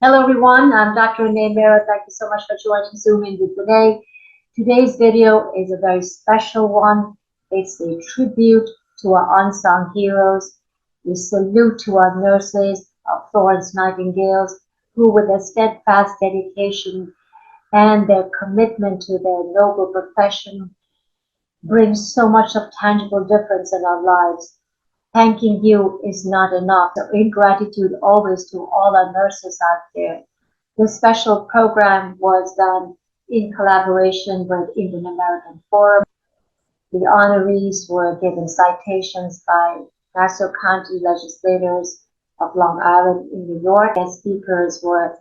Hello everyone, I'm Dr. Renee Mehrra. Thank you so much for joining Zoom in with Renee. Today's video is a very special one. It's a tribute to our unsung heroes. We salute to our nurses, our Florence Nightingales, who with their steadfast dedication and their commitment to their noble profession bring so much of tangible difference in our lives. Thanking you is not enough. So in gratitude always to all our nurses out there. This special program was done in collaboration with Indian American Forum. The honorees were given citations by Nassau County legislators of Long Island in New York. Guest speakers were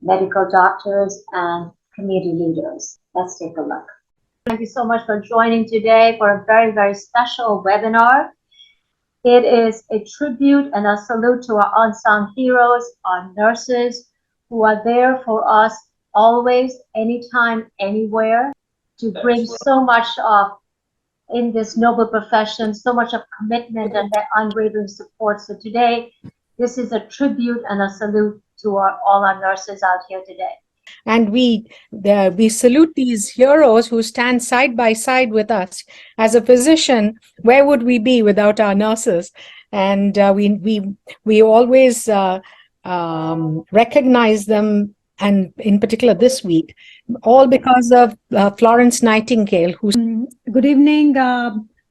medical doctors and community leaders. Let's take a look. Thank you so much for joining today for a very, very special webinar. It is a tribute and a salute to our unsung heroes, our nurses, who are there for us always, anytime, anywhere, to bring so much of, in this noble profession, so much of commitment and their unwavering support. So today, this is a tribute and a salute to all our nurses out here today. And we salute these heroes who stand side by side with us. As a physician, where would we be without our nurses? And we always recognize them, and in particular this week, all because of Florence Nightingale. Good evening,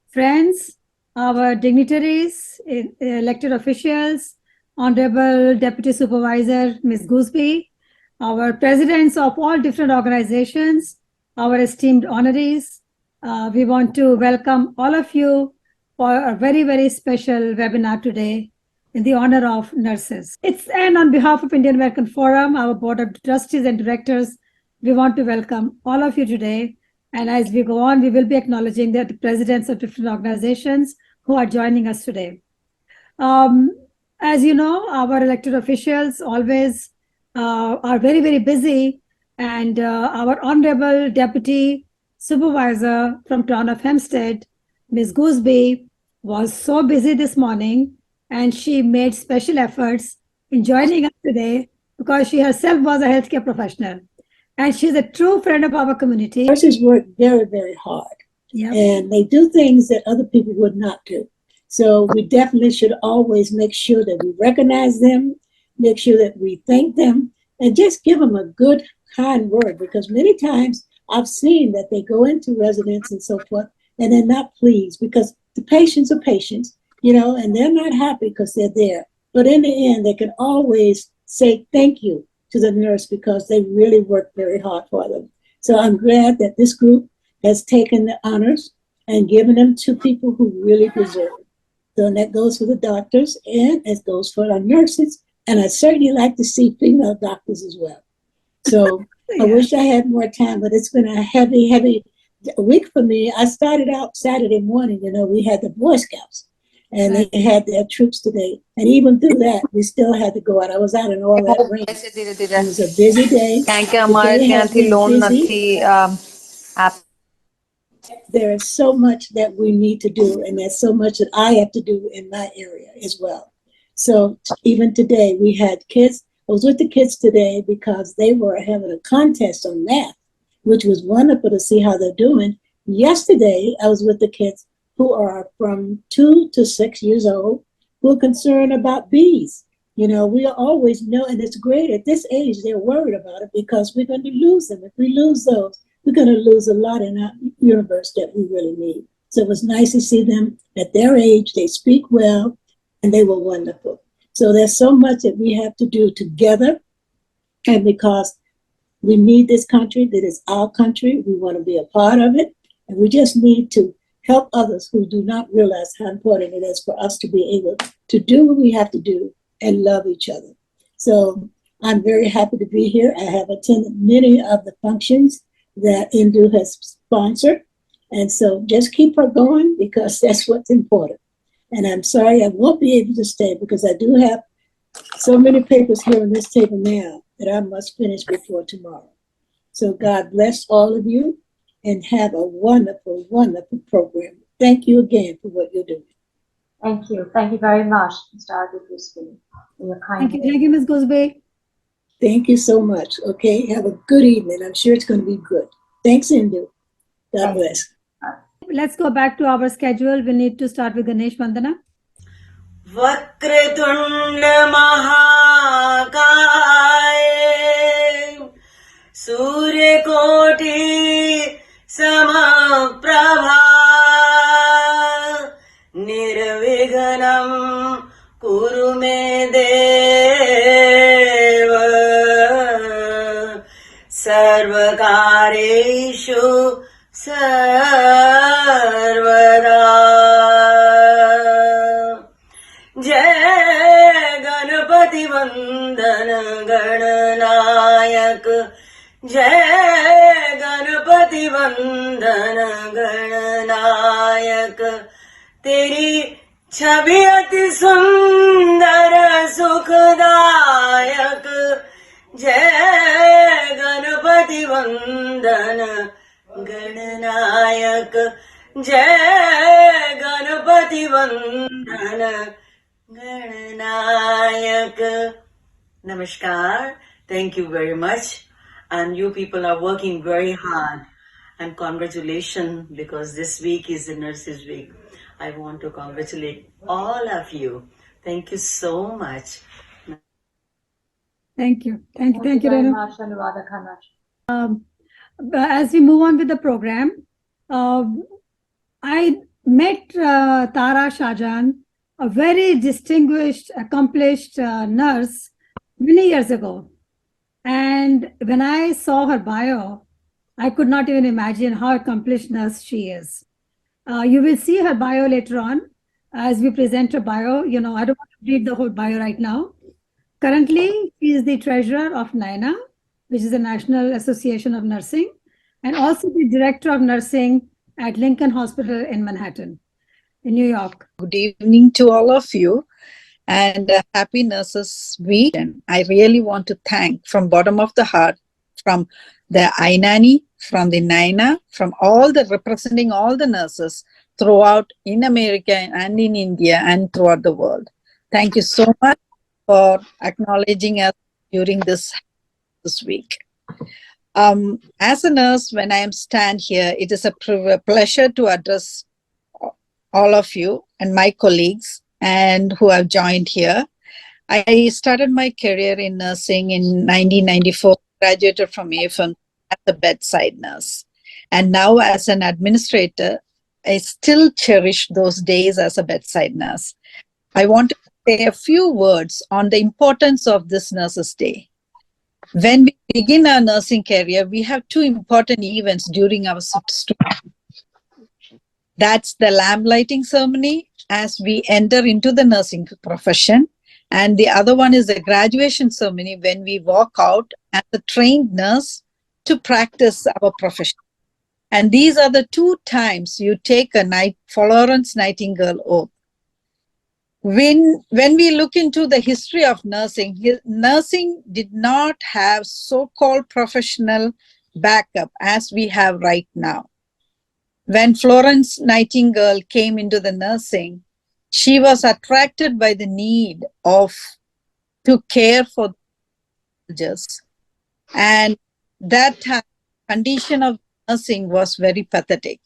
friends, our dignitaries, elected officials, Honorable Deputy Supervisor Ms. Gooseby, our presidents of all different organizations, our esteemed honorees. We want to welcome all of you for a very, very special webinar today in the honor of nurses. And on behalf of Indian American Forum, our board of trustees and directors, we want to welcome all of you today. And as we go on, we will be acknowledging the presidents of different organizations who are joining us today. As you know, our elected officials always are very, very busy, and our Honorable Deputy Supervisor from Town of Hempstead, Ms. Gooseby, was so busy this morning, and she made special efforts in joining us today because she herself was a healthcare professional, and she's a true friend of our community. Nurses work very, very hard, and they do things that other people would not do. So we definitely should always make sure that we recognize them, make sure that we thank them, and just give them a good, kind word, because many times I've seen that they go into residence and so forth, and they're not pleased because the patients are patients, and they're not happy because they're there. But in the end, they can always say thank you to the nurse because they really work very hard for them. So I'm glad that this group has taken the honors and given them to people who really deserve it. So that goes for the doctors, and it goes for our nurses. And I certainly like to see female doctors as well. So I wish I had more time, but it's been a heavy, heavy week for me. I started out Saturday morning, we had the Boy Scouts, and they had their troops today. And even through that, we still had to go out. I was out in all that rain. It was a busy day. There is so much that we need to do, and there's so much that I have to do in my area as well. So even today, we had kids. I was with the kids today because they were having a contest on math, which was wonderful to see how they're doing. Yesterday, I was with the kids who are from 2 to 6 years old, who are concerned about bees. We always know, and it's great at this age, they're worried about it because we're going to lose them. If we lose those, we're going to lose a lot in our universe that we really need. So it was nice to see them at their age. They speak well, and they were wonderful. So there's so much that we have to do together, and because we need this country, that is our country, we want to be a part of it, and we just need to help others who do not realize how important it is for us to be able to do what we have to do and love each other. So I'm very happy to be here. I have attended many of the functions that Indu has sponsored, and so just keep her going because that's what's important. And I'm sorry I won't be able to stay because I do have so many papers here on this table now that I must finish before tomorrow. So God bless all of you and have a wonderful, wonderful program. Thank you again for what you're doing. Thank you. Thank you very much, Mr. Gooseby. Thank you, Ms. Gooseby. Thank you so much. Okay, have a good evening. I'm sure it's going to be good. Thanks, Indu. God bless. Let's go back to our schedule. We need to start with Ganesh Vandana. वक्रतुण्ड महाकाय सूर्यकोटि समप्रभा निर्विघ्नं कुरु मे देव सर्वकार्येषु सर्वदा। जय गणपति वंदन गणनायक, जय गणपति वंदन गणनायक। तेरी छवि अति सुंदर सुखदायक, जय गणपति वंदन गणनायक, जय गणपति वंदन Gananayak. Namaskar. Thank you very much. And you people are working very hard. And congratulations, because this week is the Nurses Week. I want to congratulate all of you. Thank you so much. Thank you. Thank you, very Renu. much, Anuradha Khanna. As we move on with the program, I met Tara Shahjahan, a very distinguished, accomplished nurse many years ago. And when I saw her bio, I could not even imagine how accomplished nurse she is. You will see her bio later on as we present her bio. You know, I don't want to read the whole bio right now. Currently, she is the treasurer of NINA, which is the National Association of Nursing, and also the director of nursing at Lincoln Hospital in Manhattan, in New York. Good evening to all of you, and happy Nurses Week. And I really want to thank from bottom of the heart, from the INANI, from the NINA, from all the representing all the nurses throughout in America and in India and throughout the world. Thank you so much for acknowledging us during this week. As a nurse, when I am stand here, it is a pleasure to address all of you and my colleagues and who have joined here. I started my career in nursing in 1994, graduated from AFM as a bedside nurse. And now as an administrator, I still cherish those days as a bedside nurse. I want to say a few words on the importance of this Nurses Day. When we begin our nursing career, we have two important events during our student. That's the lamp lighting ceremony as we enter into the nursing profession. And the other one is the graduation ceremony when we walk out as a trained nurse to practice our profession. And these are the two times you take a Florence Nightingale oath. When we look into the history of nursing, nursing did not have so-called professional backup as we have right now. When Florence Nightingale came into the nursing, she was attracted by the need to care for soldiers. And that time, condition of nursing was very pathetic.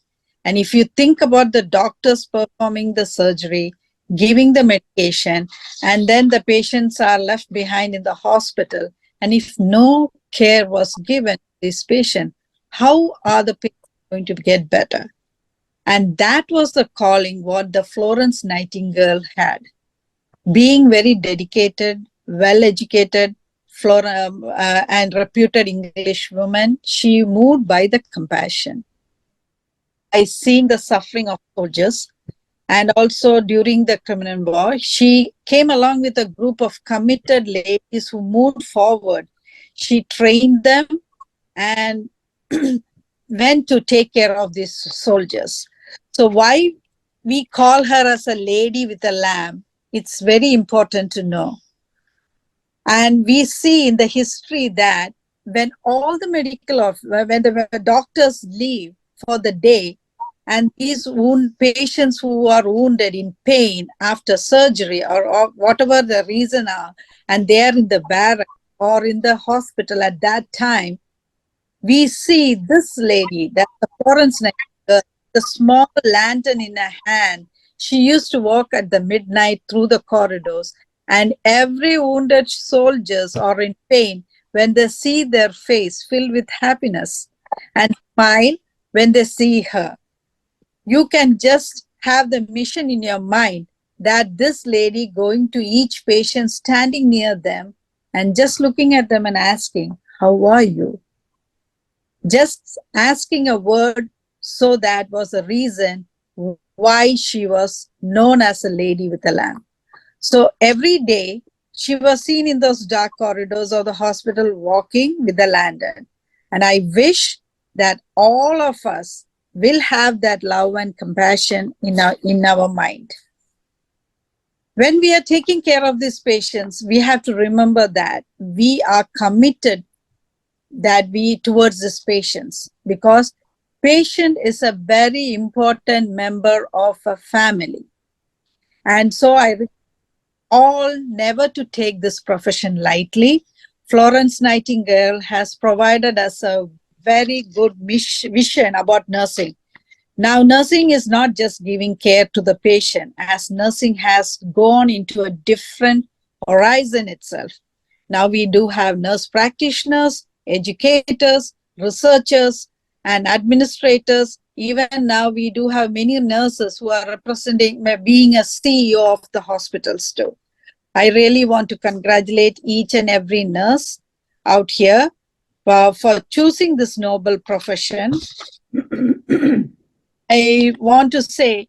And if you think about the doctors performing the surgery, giving the medication, and then the patients are left behind in the hospital, and if no care was given to this patient, how are the patients going to get better? And that was the calling what the Florence Nightingale had. Being very dedicated, well-educated, and reputed English woman, she moved by the compassion. I seen the suffering of soldiers, and also during the Crimean War, she came along with a group of committed ladies who moved forward. She trained them and went to take care of these soldiers. So why we call her as a lady with a lamp, it's very important to know. And we see in the history that when all the when the doctors leave for the day, and these patients who are wounded in pain after surgery or whatever the reason are, and they are in the barrack or in the hospital at that time, we see this lady, that the Florence Nightingale, the small lantern in her hand. She used to walk at the midnight through the corridors, and every wounded soldiers or in pain, when they see their face filled with happiness and smile when they see her. You can just have the mission in your mind that this lady going to each patient, standing near them and just looking at them and asking, "How are you?" Just asking a word, so that was the reason why she was known as a lady with a lamp. So every day she was seen in those dark corridors of the hospital walking with a lantern. And I wish that all of us will have that love and compassion in our mind. When we are taking care of these patients, we have to remember that we are committed towards these patients, because patient is a very important member of a family. And so I all never to take this profession lightly. Florence Nightingale has provided us a very good vision about nursing. Now, nursing is not just giving care to the patient, as nursing has gone into a different horizon itself. Now we do have nurse practitioners, educators, researchers, and administrators. Even now we do have many nurses who are representing, being a CEO of the hospitals too. I really want to congratulate each and every nurse out here for choosing this noble profession. I want to say,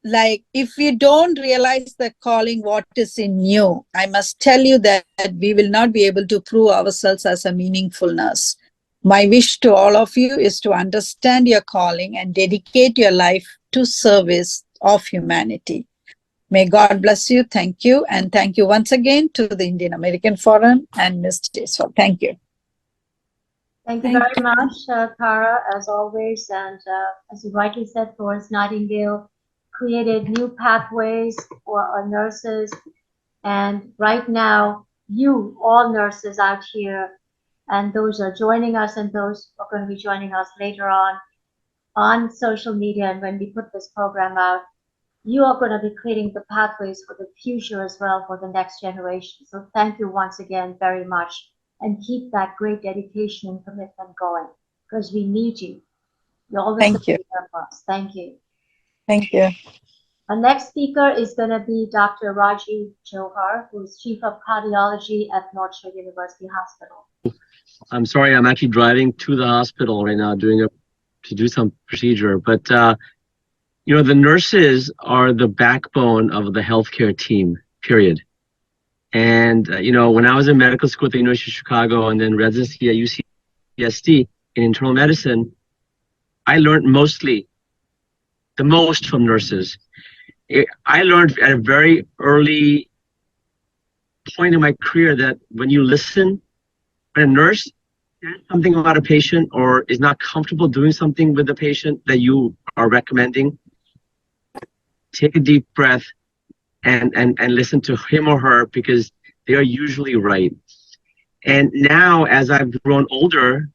like, if you don't realize the calling, what is in you, I must tell you that we will not be able to prove ourselves as a meaningful nurse. My wish to all of you is to understand your calling and dedicate your life to service of humanity. May God bless you. Thank you. And thank you once again to the Indian American Forum and Ms. Jaiswal. Thank you. Thank you very much, Tara, as always. And as you rightly said, Florence Nightingale created new pathways for our nurses. And right now, you, all nurses out here, and those are joining us and those are going to be joining us later on social media, and when we put this program out, you are going to be creating the pathways for the future as well for the next generation. So thank you once again very much. And keep that great dedication and commitment going, because we need you. You're all the support for us. Thank you. Thank you. Our next speaker is going to be Dr. Rajiv Johar, who is Chief of Cardiology at North Shore University Hospital. I'm sorry, I'm actually driving to the hospital right now to do some procedure. But, you know, the nurses are the backbone of the healthcare team, period. And, you know, when I was in medical school at the University of Chicago and then residency at UCSD in internal medicine, I learned the most from nurses. I learned at a very early point in my career that when you listen, when a nurse says something about a patient or is not comfortable doing something with the patient that you are recommending, take a deep breath and listen to him or her, because they are usually right. And now, as I've grown older,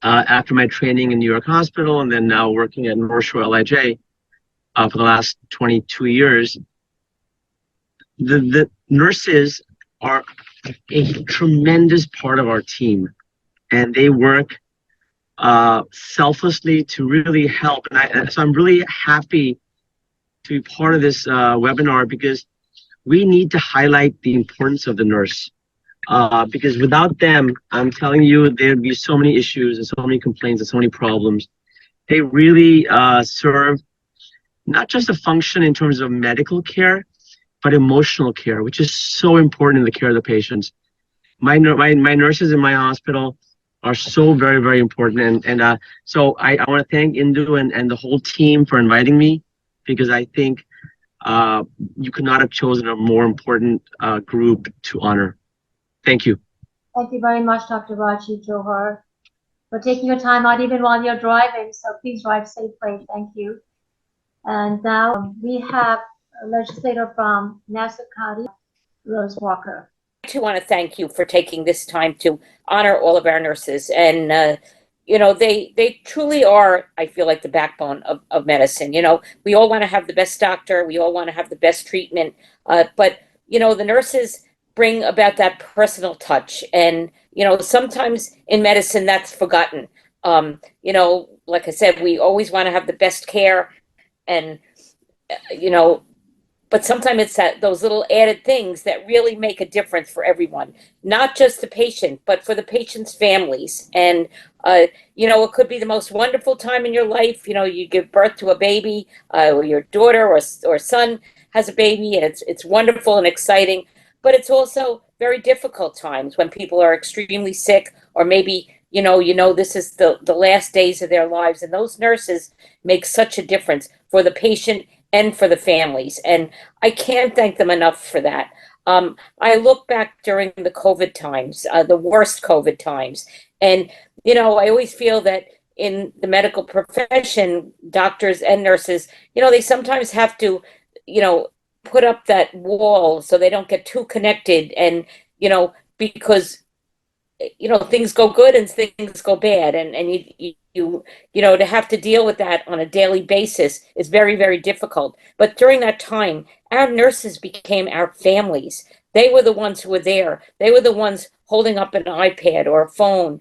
after my training in New York Hospital and then now working at North Shore LIJ for the last 22 years, the nurses are a tremendous part of our team, and they work selflessly to really help. And so I'm really happy to be part of this webinar, because we need to highlight the importance of the nurse. Because without them, I'm telling you, there'd be so many issues and so many complaints and so many problems. They really serve not just a function in terms of medical care, but emotional care, which is so important in the care of the patients. My nurses in my hospital are so very, very important. And so I want to thank Indu and the whole team for inviting me, because I think you could not have chosen a more important group to honor. Thank you. Thank you very much, Dr. Rajiv Johar, for taking your time out even while you're driving. So please drive safely. Thank you. And now we have a legislator from Nassau County, Rose Walker. too want to thank you for taking this time to honor all of our nurses. And, you know, they truly are, I feel like, the backbone of medicine. You know, we all want to have the best doctor. We all want to have the best treatment. But, you know, the nurses bring about that personal touch. And, you know, sometimes in medicine that's forgotten. You know, like I said, we always want to have the best care. And, you know, but sometimes it's those little added things that really make a difference for everyone, not just the patient, but for the patient's families. And, you know, it could be the most wonderful time in your life. You know, you give birth to a baby, or your daughter or son has a baby, and it's wonderful and exciting. But it's also very difficult times when people are extremely sick, or maybe, you know, this is the last days of their lives. And those nurses make such a difference for the patient and for the families. And I can't thank them enough for that. I look back during the COVID times, the worst COVID times, and, you know, I always feel that in the medical profession, doctors and nurses, you know, they sometimes have to, you know, put up that wall so they don't get too connected. And, you know, because, you know, things go good and things go bad, and you know, to have to deal with that on a daily basis is very, very difficult. But during that time, our nurses became our families. They were the ones who were there. They were the ones holding up an iPad or a phone,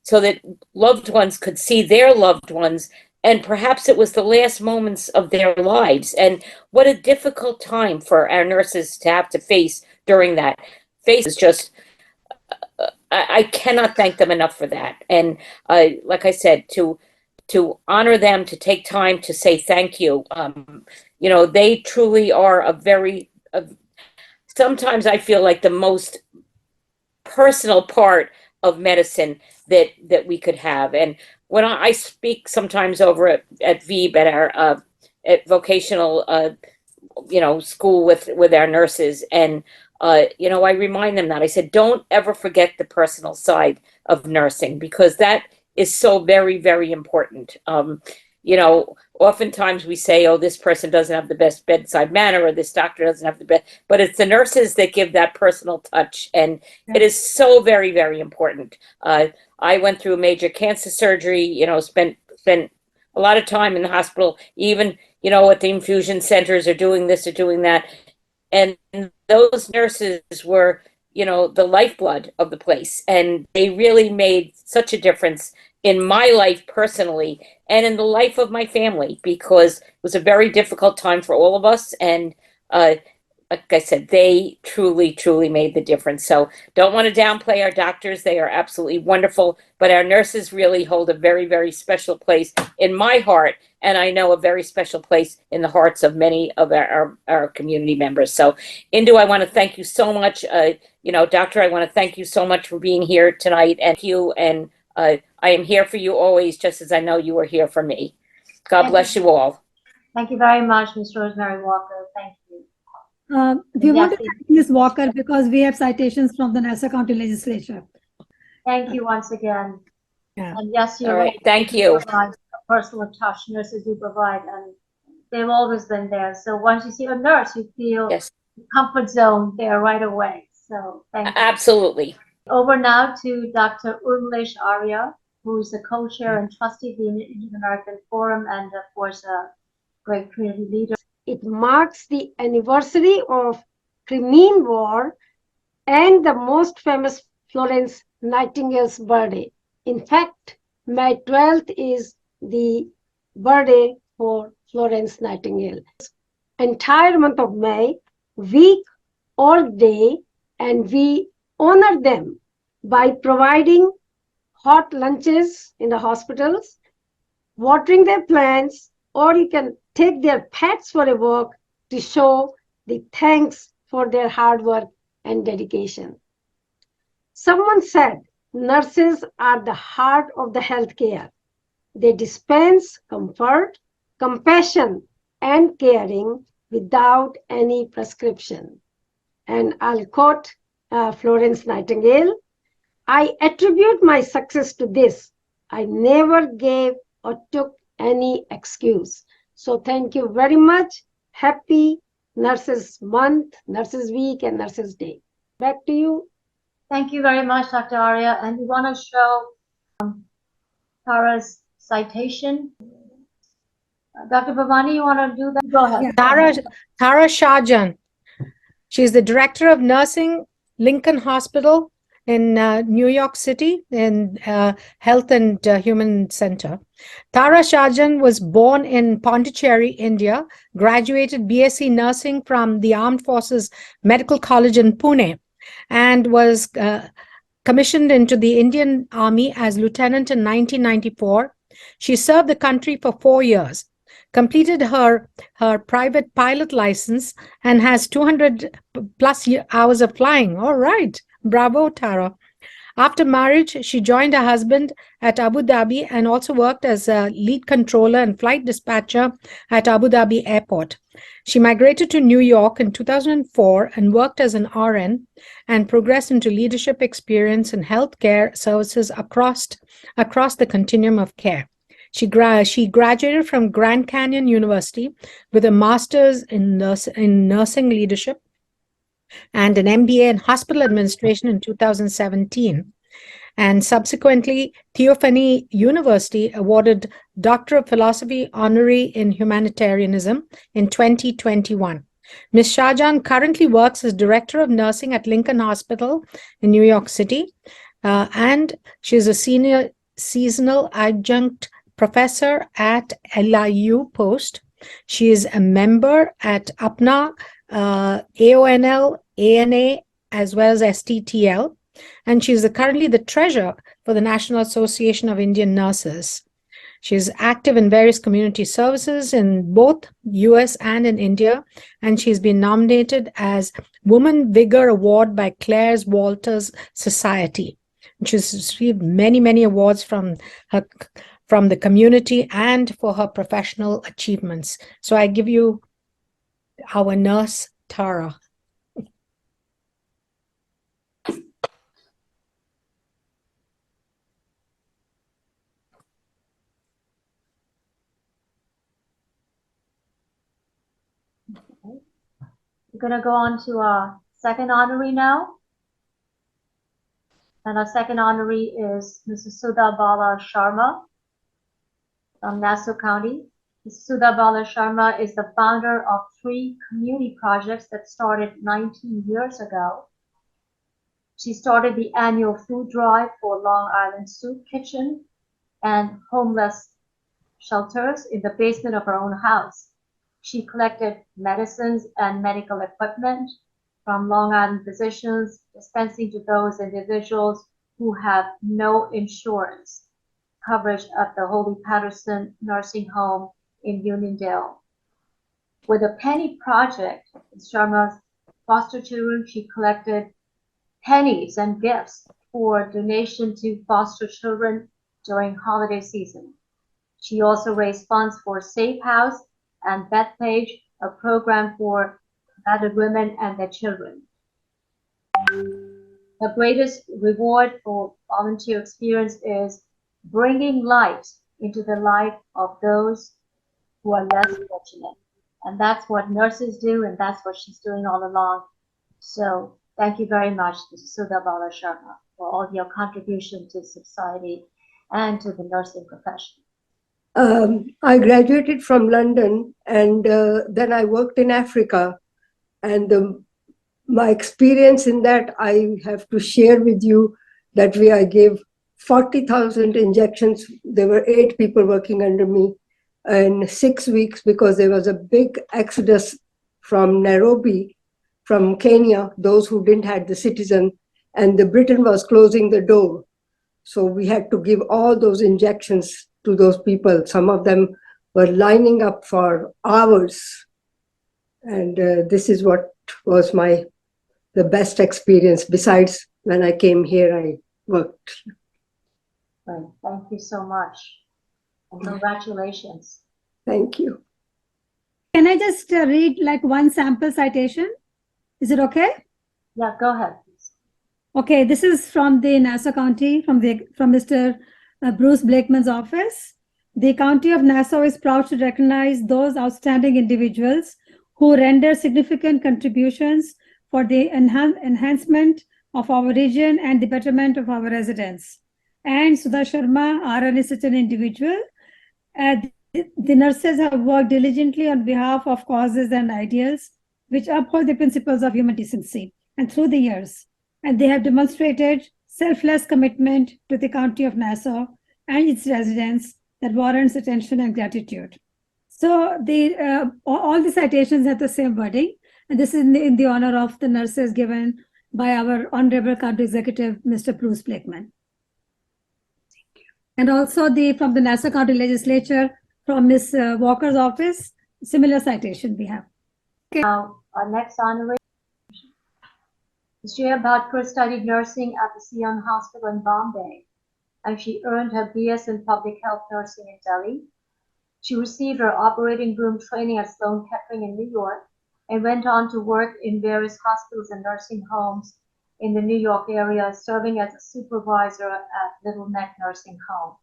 so that loved ones could see their loved ones. And perhaps it was the last moments of their lives. And what a difficult time for our nurses to have to face during that. Face is just, I cannot thank them enough for that. And like I said, to honor them, to take time to say thank you. You know, they truly are sometimes I feel like the most personal part of medicine that we could have. And when I speak sometimes over at VEEB, at our at vocational you know, school with our nurses, and you know, I remind them that I said, don't ever forget the personal side of nursing, because that is so very, very important. You know, oftentimes we say, oh, this person doesn't have the best bedside manner, or this doctor doesn't have the best, but it's the nurses that give that personal touch. And it is so very, very important. I went through a major cancer surgery, you know, spent a lot of time in the hospital, even, you know, at the infusion centers, or doing this or doing that. And those nurses were, you know, the lifeblood of the place. And they really made such a difference in my life personally, and in the life of my family, because it was a very difficult time for all of us. And like I said, they truly, truly made the difference. So don't want to downplay our doctors. They are absolutely wonderful. But our nurses really hold a very, very special place in my heart. And I know a very special place in the hearts of many of our community members. So, Indu, I want to thank you so much. You know, Doctor, I want to thank you so much for being here tonight. And you, and I am here for you always, just as I know you are here for me. God bless you all. Thank you very much, Ms. Rosemary Walker. Thank you. We want to thank Ms. Walker because we have citations from the Nassau County Legislature. Thank you once again. Yeah. And yes, you're All right. right. Thank you. Provide a personal touch. Nurses do provide, and they've always been there. So once you see a nurse, you feel Yes, comfort zone there right away. So thank you. absolutely. Over now to Dr. Urmilish Arya, who is the co-chair and trustee of the Indian American Forum, and of course a great community leader. It marks the anniversary of Crimean War and the most famous Florence Nightingale's birthday. In fact, May 12th is the birthday for Florence Nightingale. Entire month of May, week or day, and we honor them by providing hot lunches in the hospitals, watering their plants, or you can take their pets for a walk to show the thanks for their hard work and dedication. Someone said nurses are the heart of the healthcare. They dispense comfort, compassion, and caring without any prescription. And I'll quote Florence Nightingale, I attribute my success to this. I never gave or took any excuse. So thank you very much. Happy Nurses Month, Nurses Week, and Nurses Day. Back to you. Thank you very much, Dr. Arya. And we want to show Tara's citation. Dr. Bhavani, you want to do that? Go ahead. Tara Shahjan. She's the director of nursing, Lincoln Hospital in New York City, in Health and Human Center. Tara Shahjan was born in Pondicherry, India, graduated BSc Nursing from the Armed Forces Medical College in Pune, and was commissioned into the Indian Army as lieutenant in 1994. She served the country for 4 years, completed her private pilot license, and has 200 plus hours of flying. All right. Bravo, Tara. After marriage, she joined her husband at Abu Dhabi and also worked as a lead controller and flight dispatcher at Abu Dhabi Airport. She migrated to New York in 2004 and worked as an RN and progressed into leadership experience in healthcare services across the continuum of care. She graduated from Grand Canyon University with a master's in nursing leadership and an MBA in hospital administration in 2017. And subsequently, Theophany University awarded Doctor of Philosophy honorary in humanitarianism in 2021. Ms. Shahjan currently works as Director of Nursing at Lincoln Hospital in New York City, and she is a senior seasonal adjunct professor at LIU Post. She is a member at APNA, AONL, ANA, as well as STTL, and she is currently the treasurer for the National Association of Indian Nurses. She is active in various community services in both US and in India, and she's been nominated as Woman Vigor Award by Claire Walters Society. She's received many, many awards from the community and for her professional achievements. So I give you our nurse, Tara. We're going to go on to our second honoree now. And our second honoree is Mrs. Sudha Bala Sharma from Nassau County. Mrs. Sudha Bala Sharma is the founder of 3 community projects that started 19 years ago. She started the annual food drive for Long Island Soup Kitchen and homeless shelters in the basement of her own house. She collected medicines and medical equipment from Long Island physicians, dispensing to those individuals who have no insurance coverage at the Holy Patterson Nursing Home in Uniondale. With a penny project, Ms. Sharma's foster children, she collected pennies and gifts for donation to foster children during holiday season. She also raised funds for Safe House and Bethpage, a program for battered women and their children. The greatest reward for volunteer experience is bringing light into the life of those who are less fortunate. And that's what nurses do, and that's what she's doing all along. So thank you very much, Mrs. Sudha Bala Sharma, for all your contribution to society and to the nursing profession. I graduated from London, and then I worked in Africa. And my experience in that, I have to share with you that I gave 40,000 injections. There were 8 people working under me in 6 weeks because there was a big exodus from Nairobi, from Kenya, those who didn't have the citizen, and the Britain was closing the door. So we had to give all those injections to those people. Some of them were lining up for hours. And this is what was the best experience. Besides, when I came here, I worked. Right. Thank you so much. And congratulations. Thank you. Can I just read like one sample citation? Is it okay? Yeah, go ahead, please. Okay, this is from the Nassau County, from Mr. Bruce Blakeman's office. The County of Nassau is proud to recognize those outstanding individuals who render significant contributions for the enhancement of our region and the betterment of our residents. And Sudha Sharma, RN, is such an individual. The nurses have worked diligently on behalf of causes and ideals which uphold the principles of human decency and through the years. And they have demonstrated selfless commitment to the county of Nassau and its residents that warrants attention and gratitude. So all the citations have the same wording, and this is in the honor of the nurses given by our Honorable County Executive, Mr. Bruce Blakeman. And also from the Nassau County Legislature, from Ms. Walker's office, similar citation we have. Okay. Now, our next honoree, Ms. Jaya Bhatkar studied nursing at the Sion Hospital in Bombay, and she earned her BS in Public Health Nursing in Delhi. She received her operating room training at Sloan Kettering in New York and went on to work in various hospitals and nursing homes in the New York area, serving as a supervisor at Little Neck Nursing Home.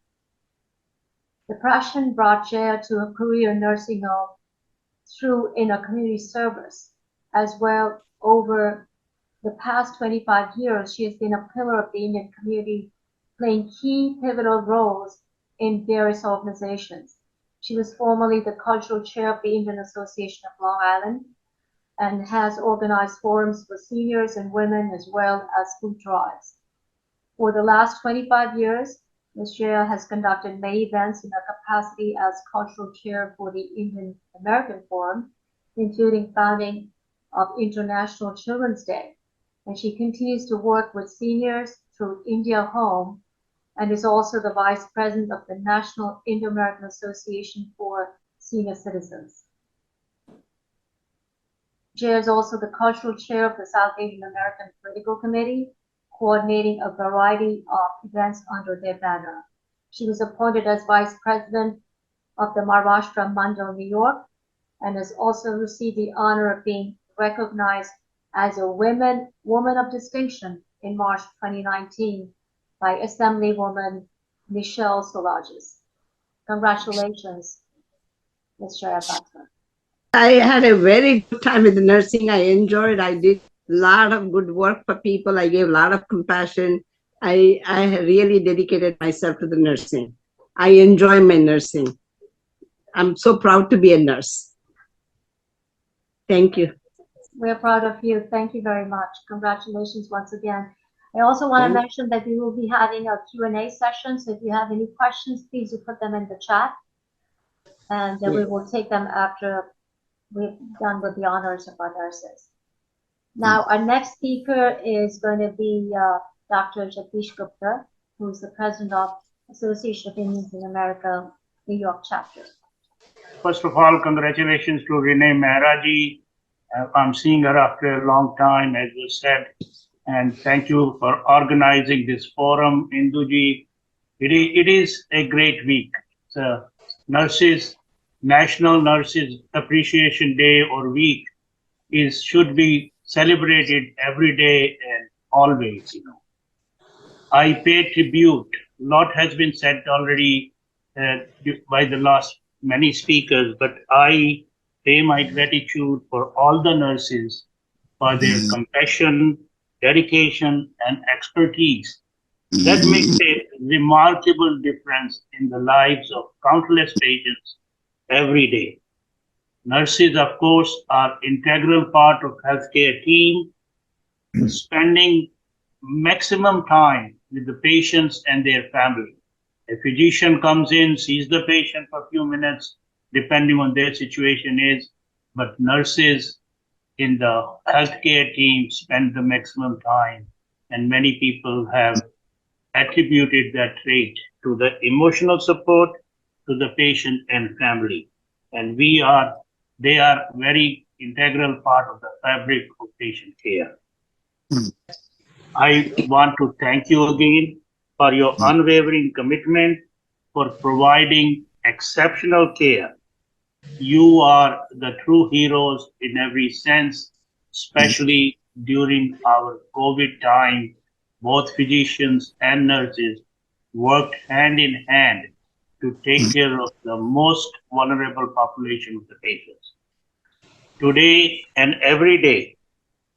Depression brought Jaya to a career in nursing home through in a community service. As well, over the past 25 years, she has been a pillar of the Indian community, playing key pivotal roles in various organizations. She was formerly the cultural chair of the Indian Association of Long Island and has organized forums for seniors and women as well as food drives. For the last 25 years, Ms. Jaya has conducted many events in her capacity as cultural chair for the Indian American Forum, including founding of International Children's Day. And she continues to work with seniors through India Home and is also the vice president of the National Indo-American Association for Senior Citizens. Jaya is also the cultural chair of the South Asian American Political Committee, coordinating a variety of events under their banner. She was appointed as vice president of the Maharashtra Mandal, New York, and has also received the honor of being recognized as a woman of distinction in March 2019 by Assemblywoman Michelle Solages. Congratulations, Ms. Jaya Bhatkar. I had a very good time with the nursing. I enjoyed. I did a lot of good work for people. I gave a lot of compassion. I really dedicated myself to the nursing. I enjoy my nursing. I'm so proud to be a nurse. Thank you. We're proud of you. Thank you very much. Congratulations once again. I also want to mention that we will be having a Q&A session. So if you have any questions, please do put them in the chat. And then we will take them after we've done with the honors of our nurses. Now, our next speaker is going to be Dr. Jagdish Gupta, who is the president of Association of Indians in America, New York chapter. First of all, congratulations to Renee Mehrra ji. I'm seeing her after a long time, as was said. And thank you for organizing this forum, Induji. It is a great week. So National Nurses Appreciation Day or Week should be celebrated every day and always, I pay tribute. A lot has been said already by the last many speakers, but I pay my gratitude for all the nurses for their compassion, dedication, and expertise. That makes a remarkable difference in the lives of countless patients every day. Nurses, of course, are integral part of healthcare team, spending maximum time with the patients and their family. A physician comes in, sees the patient for a few minutes, depending on their situation is, but nurses in the healthcare team spend the maximum time, and many people have attributed that trait to the emotional support to the patient and family. And they are very integral part of the fabric of patient care. I want to thank you again for your unwavering commitment for providing exceptional care. You are the true heroes in every sense, especially during our COVID time. Both physicians and nurses worked hand in hand to take care of the most vulnerable population of the patients. Today and every day,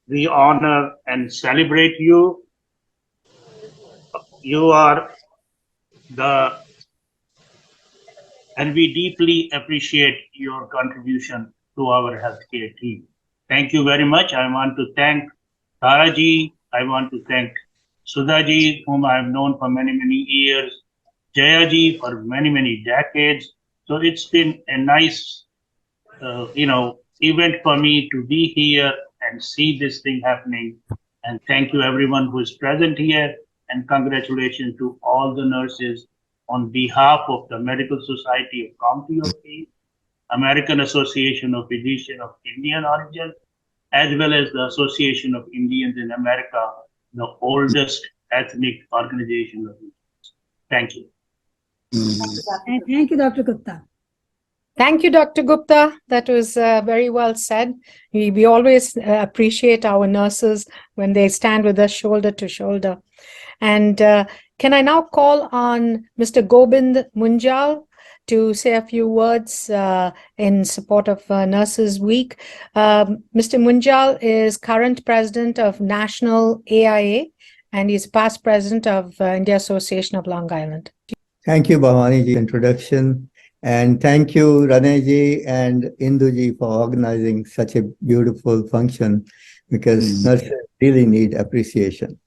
We honor and celebrate you. You are and we deeply appreciate your contribution to our healthcare team. Thank you very much. I want to thank Taraji. I want to thank Sudhaji, whom I have known for many, many years, Jayaji for many, many decades. So it's been a nice, event for me to be here and see this thing happening. And thank you everyone who is present here. And congratulations to all the nurses on behalf of the Medical Society of County of Kane, American Association of Physicians of Indian origin, as well as the Association of Indians in America, the oldest ethnic organization of Indians. Thank you. Thank you, Dr. Gupta. Thank you, Dr. Gupta. That was very well said. We always appreciate our nurses when they stand with us shoulder to shoulder. And can I now call on Mr. Gobind Munjal to say a few words in support of Nurses Week? Mr. Munjal is current president of National AIA, and he's past president of India Association of Long Island. Thank you, Bhavani ji, introduction. And thank you, Renee ji and Indu ji, for organizing such a beautiful function, because nurses really need appreciation.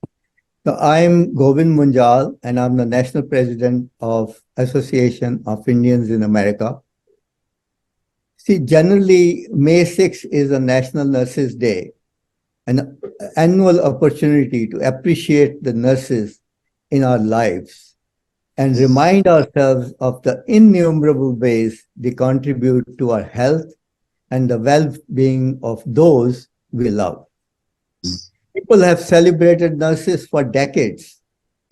So I'm Gobind Munjal, and I'm the national president of Association of Indians in America. See, generally, May 6th is a National Nurses Day, an annual opportunity to appreciate the nurses in our lives and remind ourselves of the innumerable ways they contribute to our health and the well-being of those we love. People have celebrated nurses for decades,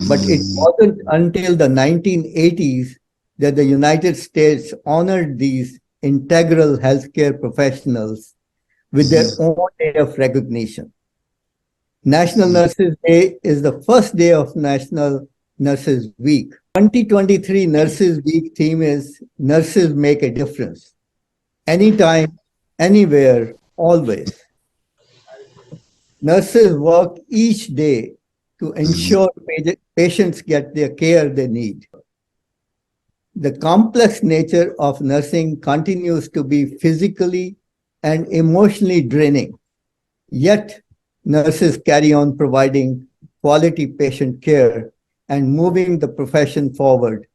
but it wasn't until the 1980s that the United States honored these integral healthcare professionals with their own day of recognition. National Nurses Day is the first day of National Nurses Week. 2023 Nurses Week theme is Nurses Make a Difference. Anytime, anywhere, always. Nurses work each day to ensure patients get the care they need. The complex nature of nursing continues to be physically and emotionally draining. Yet, nurses carry on providing quality patient care and moving the profession forward,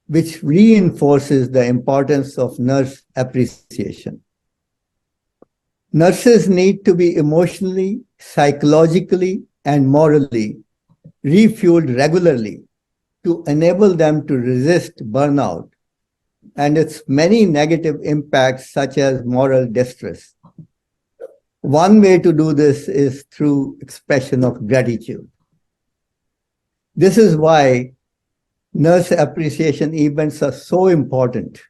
which reinforces the importance of nurse appreciation. Nurses need to be emotionally, psychologically, and morally refueled regularly to enable them to resist burnout and its many negative impacts, such as moral distress. One way to do this is through expression of gratitude. This is why nurse appreciation events are so important.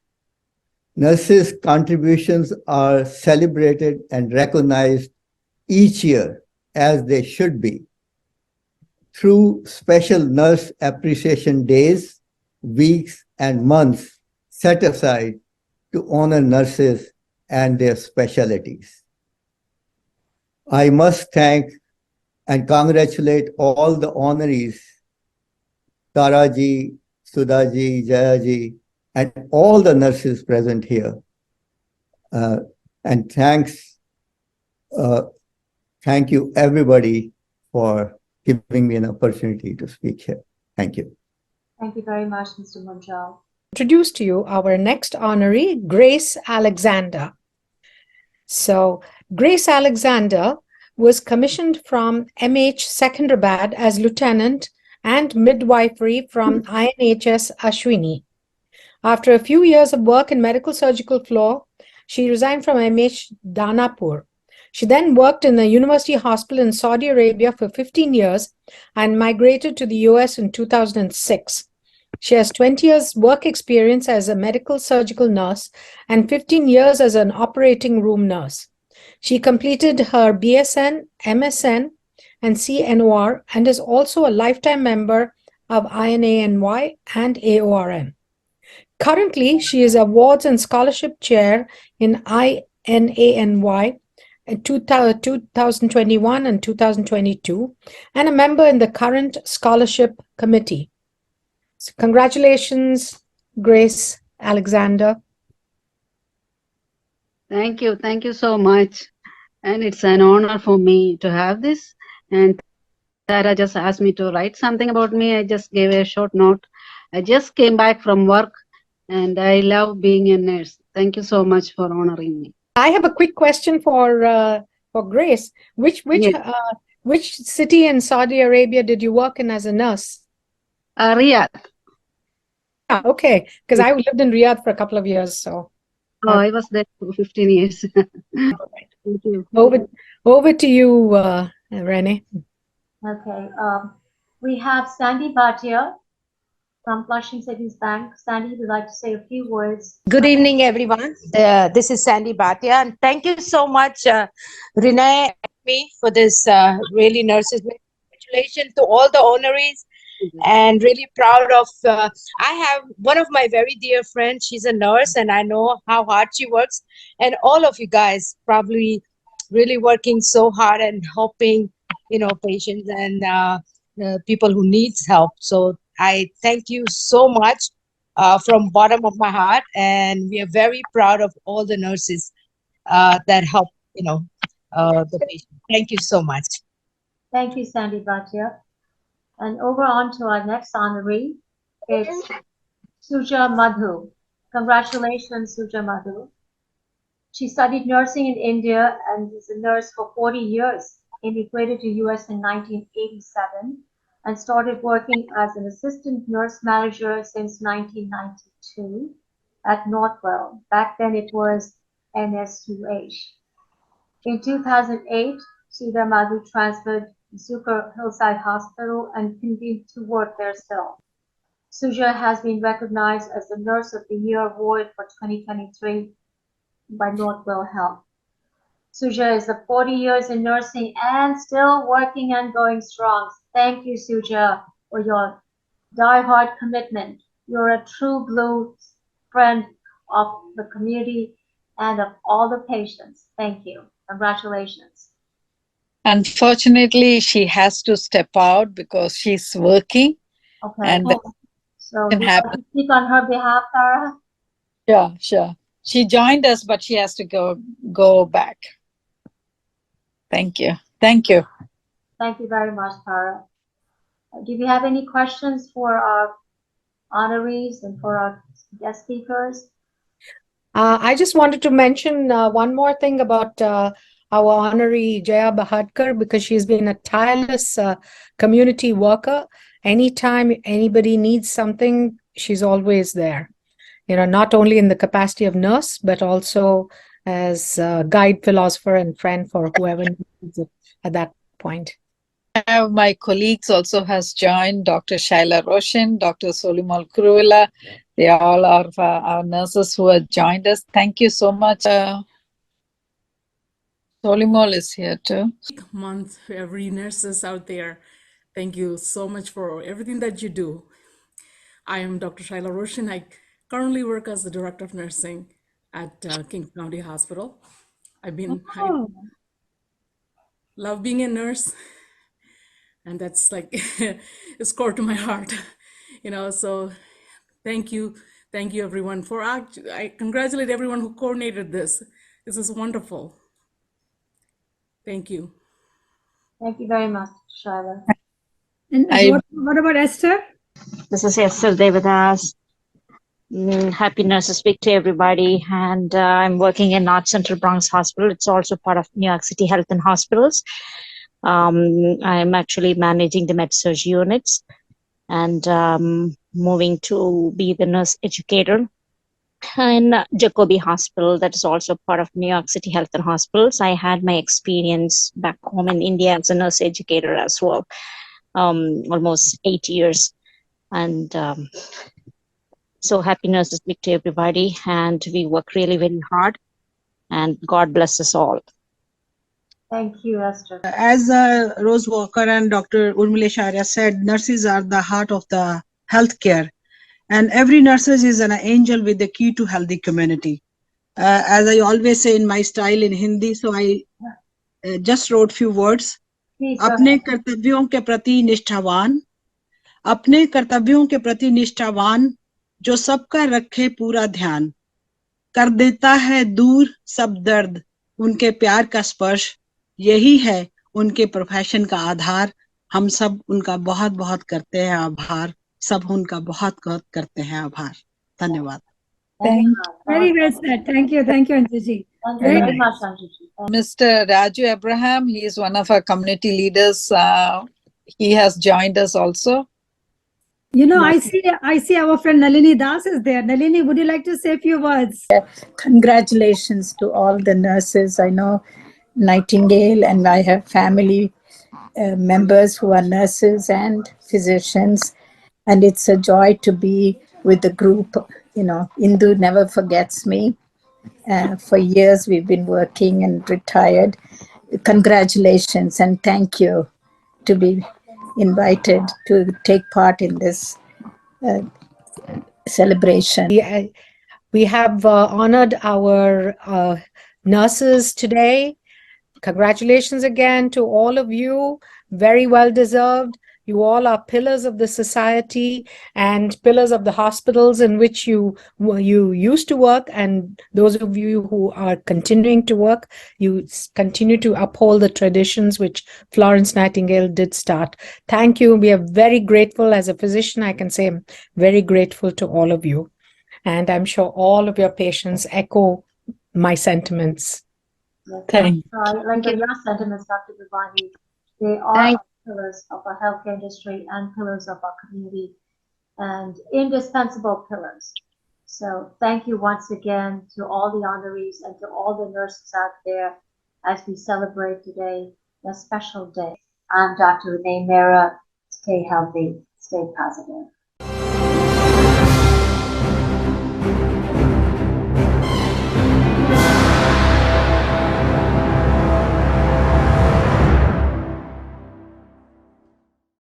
Nurses' contributions are celebrated and recognized each year, as they should be, through special nurse appreciation days, weeks, and months set aside to honor nurses and their specialties. I must thank and congratulate all the honorees, Taraji, Sudhaji, Jayaji, and all the nurses present here. And thank you everybody for giving me an opportunity to speak here. Thank you. Thank you very much, Mr. Munjal. Introduce to you our next honoree, Grace Alexander. So Grace Alexander was commissioned from MH Secunderabad as lieutenant and midwifery from INHS Ashwini. After a few years of work in medical surgical floor, she resigned from MH Danapur. She then worked in a university hospital in Saudi Arabia for 15 years and migrated to the US in 2006. She has 20 years work experience as a medical surgical nurse and 15 years as an operating room nurse. She completed her BSN, MSN, and CNOR and is also a lifetime member of INANY and AORN. Currently, she is Awards and Scholarship Chair in INANY in 2021 and 2022, and a member in the current scholarship committee. So congratulations, Grace Alexander. Thank you. Thank you so much. And it's an honor for me to have this. And Tara just asked me to write something about me. I just gave a short note. I just came back from work and I love being a nurse. Thank you so much for honoring me. I have a quick question for Grace. Which city in Saudi Arabia did you work in as a nurse? Riyadh. Yeah, okay, because I lived in Riyadh for a couple of years, so. Oh, I was there for 15 years. Thank you. Over to you, Renee. Okay, we have Sandy Bhatia from Flushing Savings Bank. Sandy, would like to say a few words. Good evening, everyone. This is Sandy Bhatia, and thank you so much, Renee, for this really Nurses Week. Congratulations to all the honorees, and really proud of. I have one of my very dear friends. She's a nurse, and I know how hard she works. And all of you guys probably really working so hard and helping, patients and people who needs help. So I thank you so much from bottom of my heart, and we are very proud of all the nurses that help, the patient. Thank you so much. Thank you, Sandy Bhatia. And over on to our next honoree, it's Suja Madhu. Congratulations, Suja Madhu. She studied nursing in India and is a nurse for 40 years, immigrated to US in 1987, and started working as an assistant nurse manager since 1992 at Northwell. Back then it was NSUH. In 2008, Suja Madhu transferred to Zucker Hillside Hospital and continued to work there still. Suja has been recognized as the Nurse of the Year Award for 2023 by Northwell Health. Suja is 40 years in nursing and still working and going strong. Thank you, Suja, for your die-hard commitment. You're a true blue friend of the community and of all the patients. Thank you. Congratulations. Unfortunately, she has to step out because she's working. Okay. And so you want to speak on her behalf, Tara? Yeah, sure. She joined us, but she has to go back. Thank you. Thank you. Thank you very much, Tara. Do you have any questions for our honorees and for our guest speakers? I just wanted to mention one more thing about our honoree Jaya Bahadkar, because she's been a tireless community worker. Anytime anybody needs something, she's always there. Not only in the capacity of nurse, but also as a guide, philosopher, and friend for whoever needs it at that point. My colleagues also has joined, Dr. Shaila Roshan, Dr. Solimal Kurula. They all are our nurses who have joined us. Thank you so much. Solimal is here too. Month, every nurses out there, thank you so much for everything that you do. I am Dr. Shaila Roshan. I currently work as the Director of Nursing at King County Hospital. I love being a nurse, and that's like it's core to my heart, so thank you everyone for I congratulate everyone who coordinated this. This is wonderful. Thank you. Thank you very much, Shaila. And what about Esther? This is Esther Devadas. Happy Nurses Week to everybody. And I'm working in North Central Bronx Hospital. It's also part of New York City Health and Hospitals. I'm actually managing the med-surg units and moving to be the nurse educator in Jacobi Hospital. That is also part of New York City Health and Hospitals. I had my experience back home in India as a nurse educator as well, almost 8 years. And so happy Nurses Week to everybody. And we work really, very hard. And God bless us all. Thank you, Esther. As Rose Walker and Dr. Urmila Sharia said, nurses are the heart of the healthcare. And every nurse is an angel with the key to healthy community. As I always say in my style in Hindi, so I just wrote few words. अपने कर्तव्यों के प्रति निष्ठावान, अपने कर्तव्यों के प्रति निष्ठावान, जो सबका रखे पूरा ध्यान, कर देता है दूर सब दर्द, उनके प्यार का स्पर्श, यही है उनके प्रोफेशन का आधार. हम सब उनका बहुत बहुत करते हैं आभार, सब उनका बहुत बहुत करते हैं आभार. धन्यवाद. Very well said. Thank you, Anjuji. Thank you very much, Anjuji. Mr. Raju Abraham, he is one of our community leaders. He has joined us also. You know, I see our friend Nalini Das is there. Nalini, would you like to say a few words? Congratulations to all the nurses. I know Nightingale, and I have family members who are nurses and physicians, and it's a joy to be with the group. You know, Indu never forgets me. For years we've been working and retired. Congratulations and thank you to be invited to take part in this celebration. We have honored our nurses today. Congratulations again to all of you. Very well deserved. You all are pillars of the society and pillars of the hospitals in which you used to work, and those of you who are continuing to work, you continue to uphold the traditions which Florence Nightingale did start. Thank you. We are very grateful. As a physician, I can say I'm very grateful to all of you. And I'm sure all of your patients echo my sentiments. Like your sentiments, Dr. Bhavani, they are pillars of our healthcare industry and pillars of our community and indispensable pillars. So thank you once again to all the honorees and to all the nurses out there as we celebrate today, a special day. I'm Dr. Renee Mehrra. Stay healthy, stay positive.